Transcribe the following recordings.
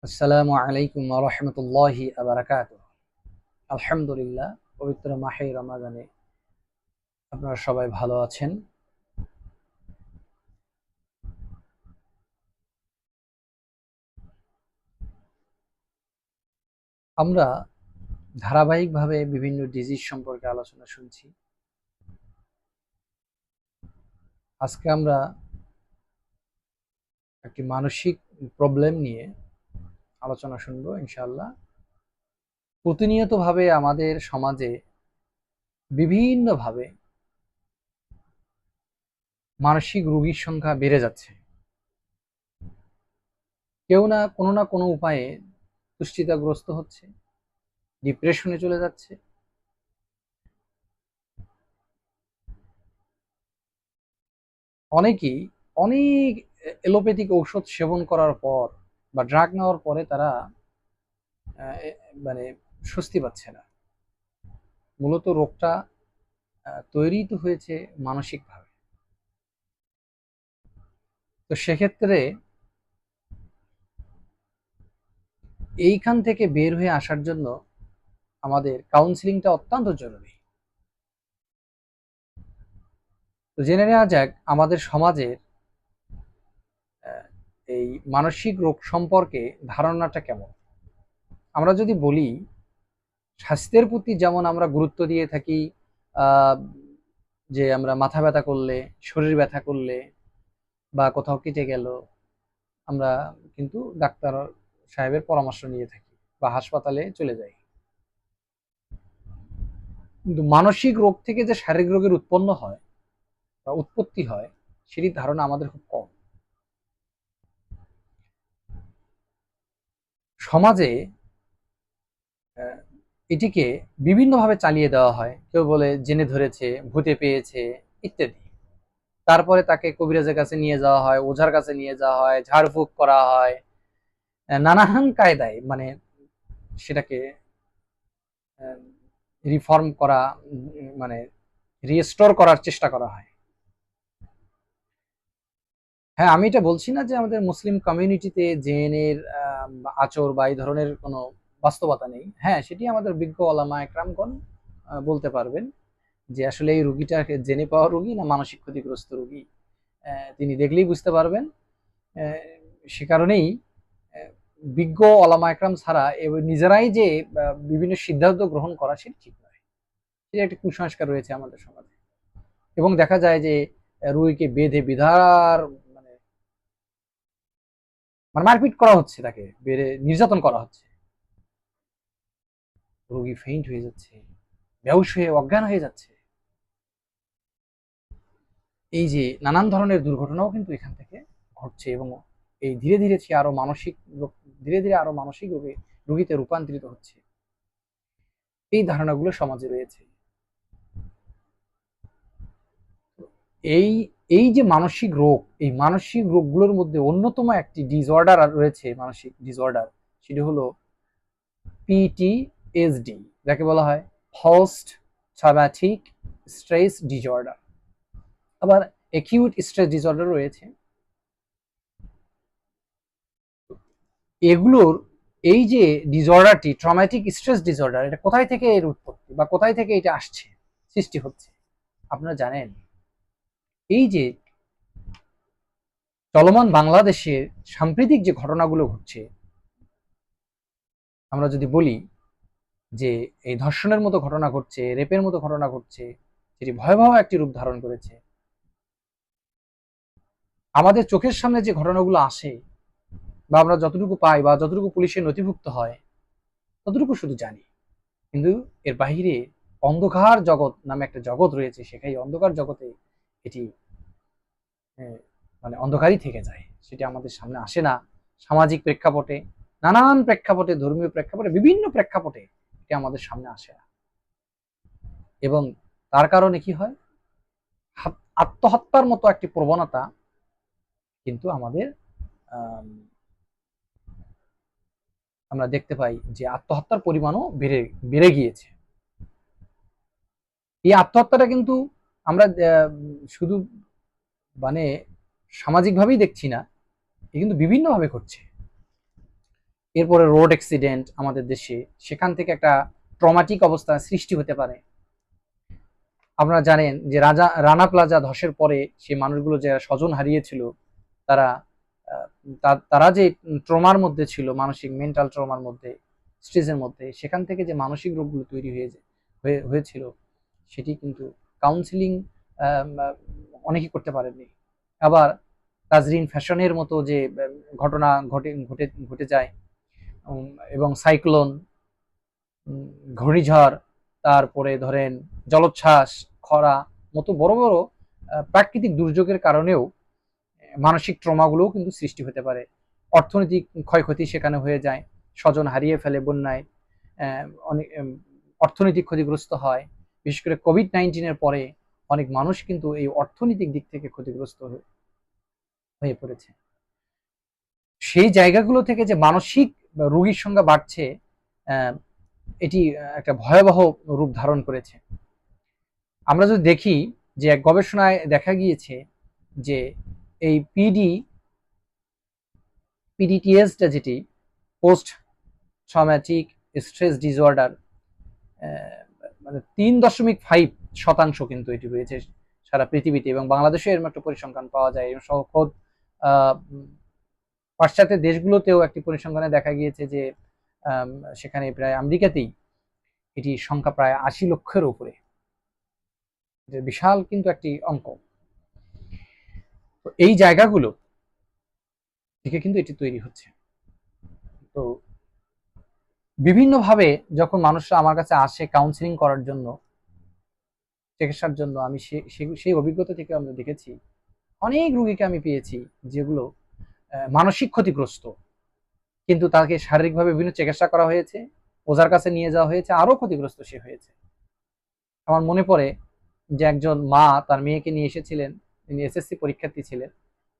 আসসালামু আলাইকুম ওয়া রাহমাতুল্লাহি ওয়া বারাকাতুহু। আলহামদুলিল্লাহ, পবিত্র মাহে রমাদানে আপনারা সবাই ভালো আছেন। আমরা ধারাবাহিকভাবে বিভিন্ন ডিজিজ সম্পর্কে আলোচনা শুনছি। আজকে আমরা একটি মানসিক প্রবলেম নিয়ে আলোচনা শুনবো ইনশাআল্লাহ। প্রতিনিয়তভাবে আমাদের সমাজে বিভিন্নভাবে মানসিক রোগীর সংখ্যা বেড়ে যাচ্ছে। কেউ না কোনো উপায়ে দুশ্চিন্তাগ্রস্ত হচ্ছে, ডিপ্রেশনে চলে যাচ্ছে। অনেকেই অনেক এলোপ্যাথিক ঔষধ সেবন করার পর বা ড্রাগ নেওয়ার পরে তারা আহ, এ- মানে স্বস্তি পাচ্ছে না। মূলত রোগটা তৈরি তো হয়েছে মানসিকভাবে। তো সেক্ষেত্রে এইখান থেকে বের হয়ে আসার জন্য আমাদের কাউন্সিলিংটা অত্যন্ত জরুরি। তো জেনে নেওয়া যাক আমাদের সমাজের আহ, এই মানসিক রোগ সম্পর্কে ধারণাটা কেমন। আমরা যদি বলি, স্বাস্থ্যের প্রতি যেমন আমরা গুরুত্ব দিয়ে থাকি, আহ, যে আমরা মাথা ব্যথা করলে, শরীর ব্যথা করলে বা কোথাও কেটে গেল, আমরা কিন্তু ডাক্তার সাহেবের পরামর্শ নিয়ে থাকি বা হাসপাতালে চলে যাই। কিন্তু মানসিক রোগ থেকে যে শারীরিক রোগের উৎপন্ন হয় বা উৎপত্তি হয়, সেটির ধারণা আমাদের খুব কম। সমাজে আহ, এটিকে বিভিন্নভাবে চালিয়ে দেওয়া হয়। কেউ বলে জেনে ধরেছে, ভূতে পেয়েছে, ইত্যাদি। তারপরে তাকে কবিরাজের কাছে নিয়ে যাওয়া হয়, ওঝার কাছে নিয়ে যাওয়া হয়, ঝাড়ফুঁক করা হয়, নানান কায়দায় সেটাকে রিফর্ম করা, মানে রিস্টোর করার চেষ্টা করা হয়। হ্যাঁ, আমি এটা বলছি না যে আমাদের মুসলিম কমিউনিটিতে জেনের আচর বা এই ধরনের কোনো বাস্তবতা নেই। হ্যাঁ, সেটি আমাদের বিজ্ঞ ওলামা একরামগণ বলতে পারবেন যে আসলে এই রুগীটাকে জেনে পাওয়া রুগী না মানসিক ক্ষতিগ্রস্ত রুগী। তিনি দেখলেই বুঝতে পারবেন। আহ, সে কারণেই আহ, বিজ্ঞ ওলামা একরাম ছাড়া নিজেরাই যে বিভিন্ন সিদ্ধান্ত গ্রহণ করা সেটি ঠিক নয়। সেটা একটি কুসংস্কার রয়েছে আমাদের সমাজে। এবং দেখা যায় যে রুগীকে বেঁধে বিধার মানে মানে মারপিট করা হচ্ছে, তাকে বেড়ে নির্যাতন করা হচ্ছে। রোগী ফেইন্ট হয়ে যাচ্ছে, বেহুশ হয়ে অজ্ঞান হয়ে যাচ্ছে। এই যে নানান ধরনের দুর্ঘটনাও কিন্তু এখান থেকে ঘটছে। এবং এই ধীরে ধীরে সে আরো মানসিক রোগ, ধীরে ধীরে আরো মানসিক রোগে রোগীতে রূপান্তরিত হচ্ছে। এই ধারণাগুলো সমাজে রয়েছে। এই এই যে মানসিক রোগ, এই মানসিক রোগগুলোর মধ্যে অন্যতম একটি ডিসঅর্ডার রয়েছে, মানসিক ডিসঅর্ডার। সেটি হলো পিটিএসডি, যাকে বলা হয় পোস্ট ট্রমাটিক স্ট্রেস ডিসঅর্ডার। আবার অ্যাকিউট স্ট্রেস ডিসঅর্ডার রয়েছে। এগুলোর এই যে ডিসঅর্ডারটি, ট্রমাটিক স্ট্রেস ডিসঅর্ডার, এটা কোথায় থেকে এর উৎপত্তি বা কোথায় থেকে এটা আসছে, সৃষ্টি হচ্ছে আপনারা জানেন? এই যে চলমান বাংলাদেশের সাম্প্রতিক যে ঘটনাগুলো ঘটছে, আমরা যদি বলি যে এই ধর্ষণের মতো ঘটনা ঘটছে, রেপের মতো ঘটনা ঘটছে, যেটি ভয়াবহ একটি রূপ ধারণ করেছে। আমাদের চোখের সামনে যে ঘটনাগুলো আসে বা আমরা যতটুকু পাই বা যতটুকু পুলিশের নথিভুক্ত হয়, ততটুকু শুধু জানি। কিন্তু এর বাহিরে অন্ধকার জগৎ নামে একটা জগৎ রয়েছে। সেখানে অন্ধকার জগতে এটি আহ, মানে অন্ধকারই থেকে যায়, সেটি আমাদের সামনে আসে না। সামাজিক প্রেক্ষাপটে, নানান প্রেক্ষাপটে, ধর্মীয় প্রেক্ষাপটে, বিভিন্ন প্রেক্ষাপটে এটি আমাদের সামনে আসে না। এবং তার কারণে কি হয়, আত্মহত্যার মতো একটি প্রবণতা কিন্তু আমাদের আহ আমরা দেখতে পাই যে আত্মহত্যার পরিমাণও বেড়ে বেড়ে গিয়েছে। এই আত্মহত্যাটা কিন্তু আমরা শুধু মানে সামাজিকভাবেই দেখছি না, এ কিন্তু বিভিন্নভাবে ঘটছে। এরপরে রোড অ্যাক্সিডেন্ট আমাদের দেশে, সেখান থেকে একটা ট্রমাটিক অবস্থা সৃষ্টি হতে পারে। আপনারা জানেন যে রানা প্লাজা ধসের পরে সেই মানুষগুলো যারা স্বজন হারিয়েছিল, তারা তারা যে ট্রমার মধ্যে ছিল, মানসিক মেন্টাল ট্রমার মধ্যে, স্ট্রেসের মধ্যে, সেখান থেকে যে মানসিক রোগগুলো তৈরি হয়েছিল, সেটি কিন্তু কাউন্সিলিং অনেকেই করতে পারেননি। আবার তাজরিন ফ্যাশনের মতো যে ঘটনা ঘটে যায়, এবং সাইক্লোন, ঘূর্ণিঝড়, তারপরে ধরেন জলোচ্ছ্বাস, খরা মতো বড় বড় প্রাকৃতিক দুর্যোগের কারণেও মানসিক ট্রমাগুলোও কিন্তু সৃষ্টি হতে পারে। অর্থনৈতিক ক্ষয়ক্ষতি সেখানে হয়ে যায়, স্বজন হারিয়ে ফেলে বন্যায়, অনেক অর্থনৈতিক ক্ষতিগ্রস্ত হয়। বিশেষ করে কোভিড-19 পরে অনেক মানুষ কিন্তু এই অর্থনৈতিক দিক থেকে ক্ষতিগ্রস্ত হয়ে পড়েছে। সেই জায়গাগুলো থেকে যে মানসিক রোগীর সংখ্যা বাড়ছে, এটি একটা ভয়াবহ রূপ ধারণ করেছে। আমরা যদি দেখি যে এক গবেষণায় দেখা গিয়েছে যে এই পিডিটিএসটা, যেটি পোস্ট ট্রমাটিক স্ট্রেস ডিসঅর্ডার, মানে 3.5% কিন্তু এটি রয়েছে সারা পৃথিবীতে, এবং বাংলাদেশে এরকম একটা পরিসংখ্যান পাওয়া যায়। এবং সহ খোদ পাশ্চাত্য দেশগুলোতেও একটি পরিসংখ্যানে দেখা গিয়েছে যে সেখানে প্রায় আমেরিকাতেই এটির সংখ্যা প্রায় 80 লক্ষের উপরে। বিশাল কিন্তু একটি অঙ্ক। তো এই জায়গাগুলো থেকে কিন্তু এটি তৈরি হচ্ছে। তো বিভিন্নভাবে যখন মানুষরা আমার কাছে আসে কাউন্সিলিং করার জন্য, চিকিৎসার জন্য, আমি সেই অভিজ্ঞতা থেকে আমরা দেখেছি অনেক রোগীকে আমি পেয়েছি যেগুলো মানসিক ক্ষতিগ্রস্ত, কিন্তু তাকে শারীরিকভাবে বিভিন্ন চিকিৎসা করা হয়েছে, ওঝার কাছে নিয়ে যাওয়া হয়েছে, আরো ক্ষতিগ্রস্ত সে হয়েছে। আমার মনে পড়ে যে একজন মা তার মেয়েকে নিয়ে এসেছিলেন, তিনি এসএসসি পরীক্ষার্থী ছিলেন।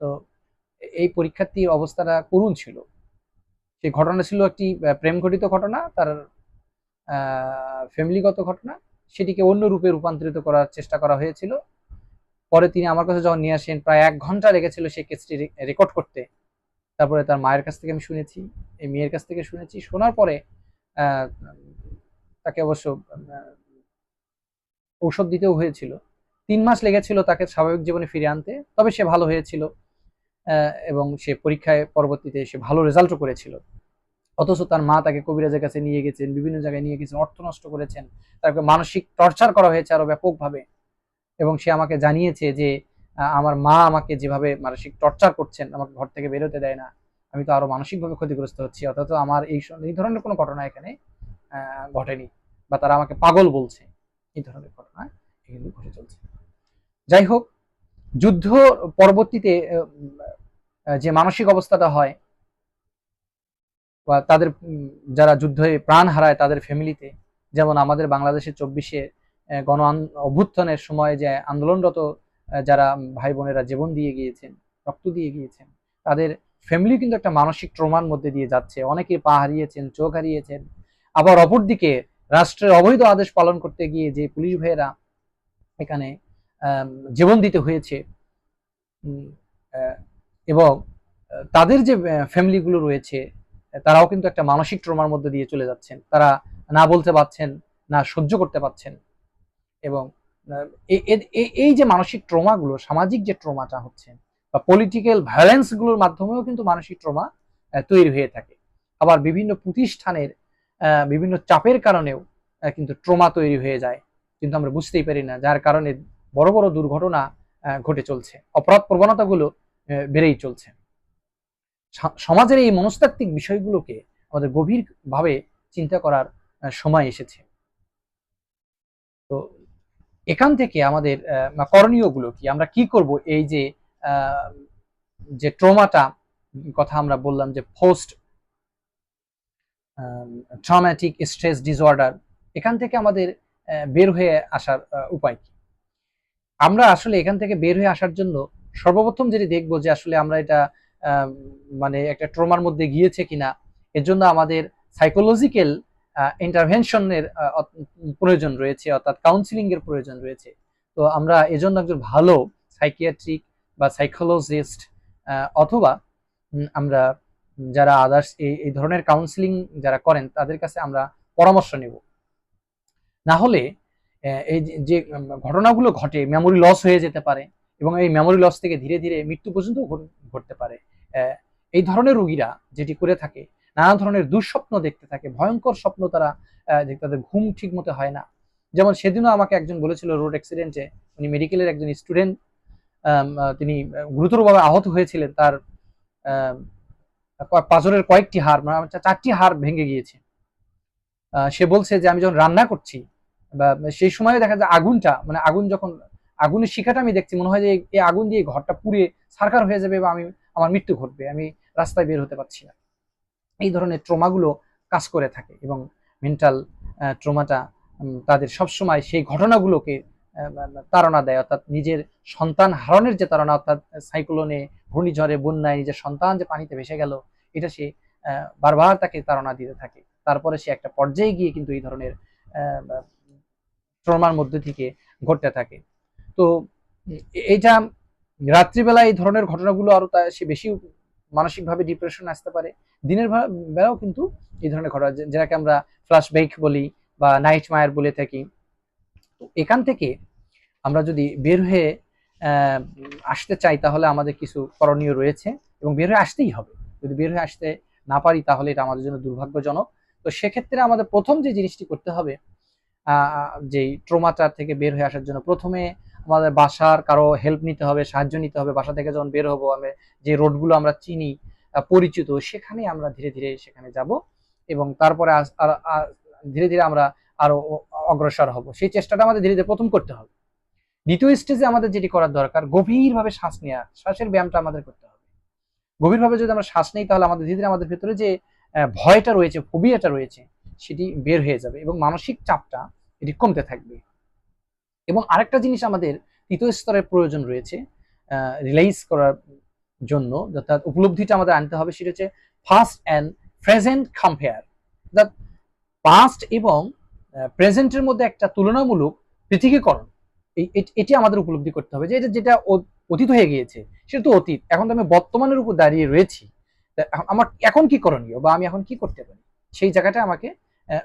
তো এই পরীক্ষার্থীর অবস্থাটা করুণ ছিল। সেই ঘটনা ছিল একটি প্রেম ঘটিত ঘটনা, তার ফ্যামিলিগত ঘটনা, সেটিকে অন্য রূপে রূপান্তরিত করার চেষ্টা করা হয়েছিল। পরে তিনি আমার কাছে যখন নিয়ে আসেন, প্রায় 1 ঘন্টা লেগেছিল সেই কেসটি রেকর্ড করতে। তারপরে তার মায়ের কাছ থেকে আমি শুনেছি, এই মেয়ের কাছ থেকে শুনেছি। শোনার পরে তাকে অবশ্য ঔষধ দিতেও হয়েছিল। 3 মাস লেগেছিল তাকে স্বাভাবিক জীবনে ফিরে আনতে, তবে সে ভালো হয়েছিল, এবং সে পরীক্ষায় পরবর্তীতে সে ভালো রেজাল্টও করেছিল। অথচ তার মা তাকে কবিরাজের কাছে নিয়ে গেছেন, বিভিন্ন জায়গায় নিয়ে গেছেন, অর্থ নষ্ট করেছেন, তাকে মানসিক টর্চার করা হয়েছে আরো ব্যাপকভাবে। এবং সে আমাকে জানিয়েছে যে আমার মা আমাকে যেভাবে মানসিক টর্চার করছেন, আমাকে ঘর থেকে বেরোতে দেয় না, আমি তো আরো মানসিকভাবে ক্ষতিগ্রস্ত হচ্ছি, অথচ আমার এই ধরনের কোনো ঘটনা এখানে ঘটেনি, বা তারা আমাকে পাগল বলছে, এই ধরনের ঘটনা কিন্তু ঘটে চলছে। যাই হোক, যুদ্ধ পরবর্তীতে যে মানসিক অবস্থাটা হয়, বা তাদের যারা যুদ্ধে প্রাণ হারায় তাদের ফ্যামিলিতে, যেমন আমাদের বাংলাদেশে 24-এ গণ অভ্যুত্থানের সময় যে আন্দোলনরত যারা ভাই বোনেরা জীবন দিয়ে গিয়েছেন, রক্ত দিয়ে গিয়েছেন, তাদের ফ্যামিলি কিন্তু একটা মানসিক ট্রমার মধ্যে দিয়ে যাচ্ছে। অনেকে পা হারিয়েছেন, চোখ হারিয়েছেন। আবার অপরদিকে রাষ্ট্রের অবৈধ আদেশ পালন করতে গিয়ে যে পুলিশ ভাইয়েরা এখানে জীবন দিতে হয়েছে, এবং তাদের যে ফ্যামিলিগুলো রয়েছে, তারাও কিন্তু একটা মানসিক ট্রমার মধ্যে দিয়ে চলে যাচ্ছেন। তারা না বলতে পারছেন, না সহ্য করতে পারছেন। এবং এই যে মানসিক ট্রমাগুলো, সামাজিক যে ট্রমাটা হচ্ছে, বা পলিটিক্যাল ভায়োলেন্স গুলোর মাধ্যমেও কিন্তু মানসিক ট্রমা তৈরি হয়ে থাকে। আবার বিভিন্ন প্রতিষ্ঠানের বিভিন্ন চাপের কারণেও কিন্তু ট্রমা তৈরি হয়ে যায়, কিন্তু আমরা বুঝতেই পারি না, যার কারণে বড় বড় দুর্ঘটনা ঘটে চলছে, অপরাধ প্রবণতাগুলো বেড়েই চলছে। সমাজের এই মনস্তাত্ত্বিক বিষয়গুলোকে আমাদের গভীরভাবে চিন্তা করার সময় এসেছে। তো এখান থেকে আমাদের করণীয়গুলো কি, আমরা কি করব? এই যে ট্রমাটা কথা আমরা বললাম, যে পোস্ট ট্রমাটিক স্ট্রেস ডিসঅর্ডার, এখান থেকে আমাদের বের হয়ে আসার উপায় কি? আমরা আসলে এখান থেকে বের হয়ে আসার জন্য সর্বপ্রথম যেটি দেখবো, যে আসলে আমরা এটা মানে একটা ট্রমার মধ্যে গিয়েছে কিনা, এর জন্য আমাদের সাইকোলজিক্যাল ইন্টারভেনশনের প্রয়োজন রয়েছে, অর্থাৎ কাউন্সিলিং এর প্রয়োজন রয়েছে। তো আমরা এজন্য একজন ভালো সাইকিয়াট্রিক বা সাইকোলজিস্ট, অথবা আমরা যারা আদার্স এই ধরনের কাউন্সিলিং যারা করেন তাদের কাছে আমরা পরামর্শ নেব। না হলে এই যে ঘটনাগুলো ঘটে, মেমোরি লস হয়ে যেতে পারে এবং এই মেমোরি লস থেকে ধীরে ধীরে মৃত্যু পর্যন্ত ঘটতে পারে। এই ধরনের রোগীরা যেটি করে থাকে, নানা ধরনের দুঃস্বপ্ন দেখতে থাকে, ভয়ঙ্কর স্বপ্ন তারা, তাদের ঘুম ঠিক মতো হয় না। যেমন সেদিনও আমাকে একজন বলেছিল, রোড অ্যাক্সিডেন্টে উনি মেডিকেলের একজন স্টুডেন্ট, তিনি গুরুতরভাবে আহত হয়েছিলেন। তার পাঁজরের কয়েকটি হাড়, মানে 4টি হাড় ভেঙে গিয়েছে। সে বলছে যে আমি যখন রান্না করছি বা সেই সময় দেখা যায় আগুনটা, মানে আগুন যখন, আগুনের শিখাটা আমি দেখছি, মনে হয় যে এই আগুন দিয়ে ঘরটা পুড়ে ছারখার হয়ে যাবে বা আমার মৃত্যু ঘটবে, আমি রাস্তায় বের হতে পারছি না। এই ধরনের ট্রমাগুলো কাজ করে থাকে এবং মেন্টাল ট্রমাটা তাদের সবসময় সেই ঘটনাগুলোকে তাড়না দেয়, অর্থাৎ নিজের সন্তান হারানোর যে তাড়না, অর্থাৎ সাইক্লোনে, ঘূর্ণিঝড়ে, বন্যায় নিজের সন্তান যে পানিতে ভেসে গেল, এটা সে বারবার তাকে তাড়না দিতে থাকে। তারপরে সে একটা পর্যায়ে গিয়ে কিন্তু এই ধরনের ট্রমার মধ্যে থেকে ঘটতে থাকে। তো এটা রাত্রিবেলা এই ধরনের ঘটনাগুলো আরো সে বেশি মানসিকভাবে ডিপ্রেশন আসতে পারে। দিনের বেলাও কিন্তু এই ধরনের ঘটনা, যেটাকে আমরা ফ্ল্যাশব্যাক বলি বা নাইট মায়ার বলে থাকি। এখান থেকে আমরা যদি বের হয়ে আসতে চাই তাহলে আমাদের কিছু করণীয় রয়েছে এবং বের হয়ে আসতেই হবে। যদি বের হয়ে আসতে না পারি তাহলে এটা আমাদের জন্য দুর্ভাগ্যজনক। তো সেক্ষেত্রে আমাদের প্রথম যে জিনিসটি করতে হবে, যেই ট্রমাটা থেকে বের হয়ে আসার জন্য প্রথমে আমাদের বাসার কারো হেল্প নিতে হবে, সাহায্য নিতে হবে। বাসা থেকে যখন বের হবো, আমি যে রোডগুলো আমরা চিনি, পরিচিত, সেখানে আমরা ধীরে ধীরে সেখানে যাব এবং তারপরে ধীরে ধীরে আমরা আরো অগ্রসর হব। সেই চেষ্টাটা আমাদের ধীরে ধীরে প্রথম করতে হবে। দ্বিতীয় স্টেজে আমাদের যেটি করার দরকার, গভীরভাবে শ্বাস নেওয়া, শ্বাসের ব্যায়ামটা আমাদের করতে হবে। গভীরভাবে যদি আমরা শ্বাস নেই তাহলে আমাদের ধীরে ধীরে আমাদের ভেতরে যে ভয়টা রয়েছে, ফোবিয়াটা রয়েছে, সেটি বের হয়ে যাবে এবং মানসিক চাপটা এটি কমতে থাকবে। এবং আরেকটা জিনিস আমাদের তৃতীয় স্তরের প্রয়োজন রয়েছে রিয়েলাইজ করার জন্য, অর্থাৎ উপলব্ধিটা আমাদের আনতে হবে, সেটা হচ্ছে ফাস্ট অ্যান্ড প্রেজেন্ট কম্পেয়ার। অর্থাৎ পাস্ট এবং প্রেজেন্টের মধ্যে একটা তুলনামূলক পৃথকীকরণ, এটি আমাদের উপলব্ধি করতে হবে যে এটা যেটা অতীত হয়ে গিয়েছে সেটা তো অতীত, এখন তো আমি বর্তমানের উপর দাঁড়িয়ে রয়েছি, আমার এখন কি করণীয় বা আমি এখন কি করতে পারি, সেই জায়গাটা আমাকে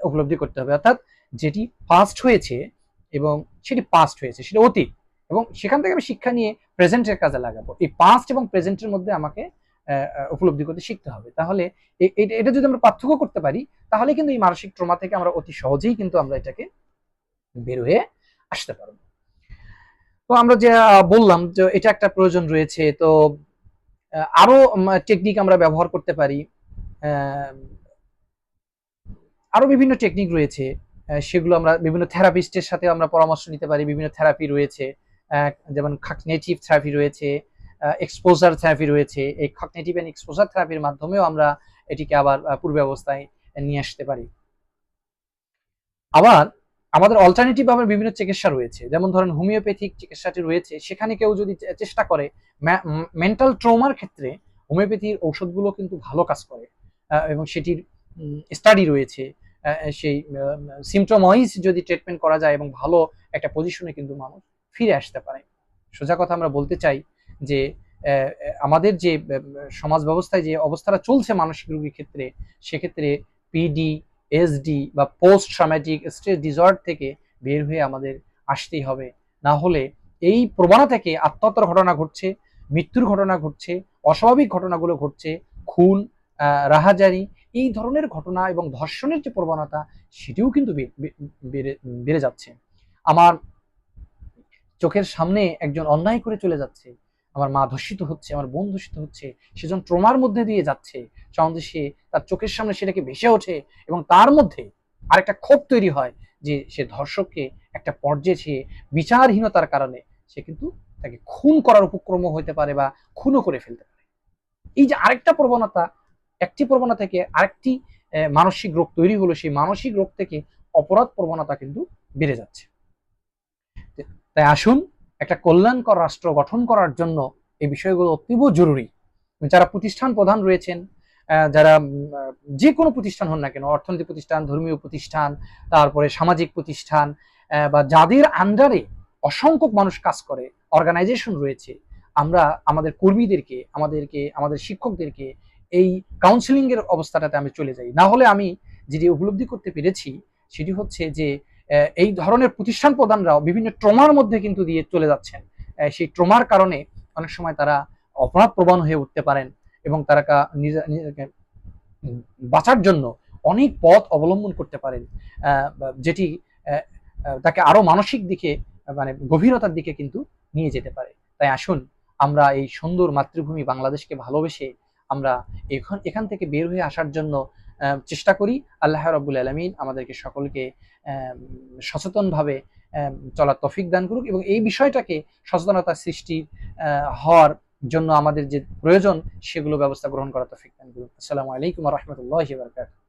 উপলব্ধি করতে হবে। অর্থাৎ যেটি পাস্ট হয়েছে এবং সেটি পাস্ট হয়েছে, সেটা অতীত, এবং সেখান থেকে আমি শিক্ষা নিয়ে প্রেজেন্টের কাজে লাগাবো। এই পাস্ট এবং প্রেজেন্টের মধ্যে আমাকে উপলব্ধি করতে শিখতে হবে। তাহলে এটা যদি আমরা পার্থক্য করতে পারি তাহলে কিন্তু এই মানসিক ট্রমা থেকে আমরা অতি সহজেই কিন্তু আমরা এটাকে বের হয়ে আসতে পারবো। তো আমরা যে বললাম যে এটা একটা প্রয়োজন রয়েছে, তো আরো টেকনিক আমরা ব্যবহার করতে পারি। আরো বিভিন্ন টেকনিক রয়েছে, সেগুলো আমরা বিভিন্ন থেরাপিস্টের সাথে আমরা পরামর্শ নিতে পারি। বিভিন্ন থেরাপি রয়েছে, যেমন কগনিটিভ থেরাপি রয়েছে, এক্সপোজার থেরাপি রয়েছে। এই কগনিটিভ এন্ড এক্সপোজার থেরাপির মাধ্যমেও আমরা এটিকে আবার পূর্বাবস্থায় নিয়ে আসতে পারি। আবার আমাদের অল্টারনেটিভ ভাবে বিভিন্ন চিকিৎসা রয়েছে, যেমন ধরেন হোমিওপ্যাথিক চিকিৎসাটি রয়েছে। সেখানে কেউ যদি চেষ্টা করে, মেন্টাল ট্রমার ক্ষেত্রে হোমিওপ্যাথির ঔষধগুলো কিন্তু ভালো কাজ করে এবং সেটির স্টাডি রয়েছে। সেই সিমটম ওয়াইজ যদি ট্রিটমেন্ট করা যায় এবং ভালো একটা পজিশনে কিন্তু মানুষ ফিরে আসতে পারে। সোজা কথা আমরা বলতে চাই যে আমাদের যে সমাজ ব্যবস্থায় যে অবস্থাটা চলছে মানসিক রোগীর ক্ষেত্রে, সেক্ষেত্রে পিডি, এসডি বা পোস্ট ট্রমাটিক স্ট্রেস ডিসঅর্ডার থেকে বের হয়ে আমাদের আসতেই হবে। না হলে এই প্রবণতা থেকে আত্মহত্যার ঘটনা ঘটছে, মৃত্যুর ঘটনা ঘটছে, অস্বাভাবিক ঘটনাগুলো ঘটছে, খুন, রাহাজানি, এই ধরনের ঘটনা এবং ধর্ষণের যে প্রবণতা সেটিও কিন্তু বেড়ে যাচ্ছে। আমার চোখের সামনে একজন অন্যায় করে চলে যাচ্ছে, আমার মা ধর্ষিত হচ্ছে, আমার বোন ধর্ষিত হচ্ছে, সেজন ট্রমার মধ্যে দিয়ে যাচ্ছে, সে তার চোখের সামনে সেটাকে ভেসে ওঠে এবং তার মধ্যে আরেকটা ক্ষোভ তৈরি হয় যে সে ধর্ষককে একটা পর্যায়ে সে বিচারহীনতার কারণে সে কিন্তু তাকে খুন করার উপক্রম হতে পারে বা খুনও করে ফেলতে পারে। এই যে আরেকটা প্রবণতা, একটি প্রবণতা থেকে আরেকটি মানসিক রোগ তৈরি হলো, সেই মানসিক রোগ থেকে অপরাধ প্রবণতা কিন্তু বেড়ে যাচ্ছে। তাই আসুন, একটা কল্যাণকর রাষ্ট্র গঠন করার জন্য এই বিষয়গুলো অতীব জরুরি। যারা প্রতিষ্ঠান প্রধান রয়েছেন, যারা যে কোনো প্রতিষ্ঠান হন না কেন, অর্থনৈতিক প্রতিষ্ঠান, ধর্মীয় প্রতিষ্ঠান, তারপরে সামাজিক প্রতিষ্ঠান, বা যাদের আন্ডারে অসংখ্য মানুষ কাজ করে, অর্গানাইজেশন রয়েছে, আমরা আমাদের কর্মীদেরকে, আমাদের শিক্ষকদেরকে এই কাউন্সিলিং এর অবস্থাটাতে আমি চলে যাই। না হলে আমি যেটি উপলব্ধি করতে পেরেছি সেটি হচ্ছে যে এই ধরনের প্রতিষ্ঠান প্রধানরাও বিভিন্ন ট্রমার মধ্যে কিন্তু দিয়ে চলে যাচ্ছেন। সেই ট্রমার কারণে অনেক সময় তারা অপরাধ প্রবণ হয়ে উঠতে পারেন এবং তারা নিজেকে বাঁচার জন্য অনেক পথ অবলম্বন করতে পারেন, যেটি তাকে আরো মানসিক দিকে মানে গভীরতার দিকে কিন্তু নিয়ে যেতে পারে। তাই আসুন আমরা এই সুন্দর মাতৃভূমি বাংলাদেশকে ভালোবেসে আমরা এখান থেকে বের হয়ে আসার জন্য চেষ্টা করি। আল্লাহ রাব্বুল আলামিন আমাদেরকে সকলকে সচেতনভাবে চলার তৌফিক দান করুক এবং এই বিষয়টাকে সচেতনতা সৃষ্টি হওয়ার জন্য আমাদের যে প্রয়োজন সেগুলো ব্যবস্থা গ্রহণ করার তৌফিক দান করুন। আসসালামু আলাইকুম ওয়া রাহমাতুল্লাহি ওয়া বারাকাতুহু।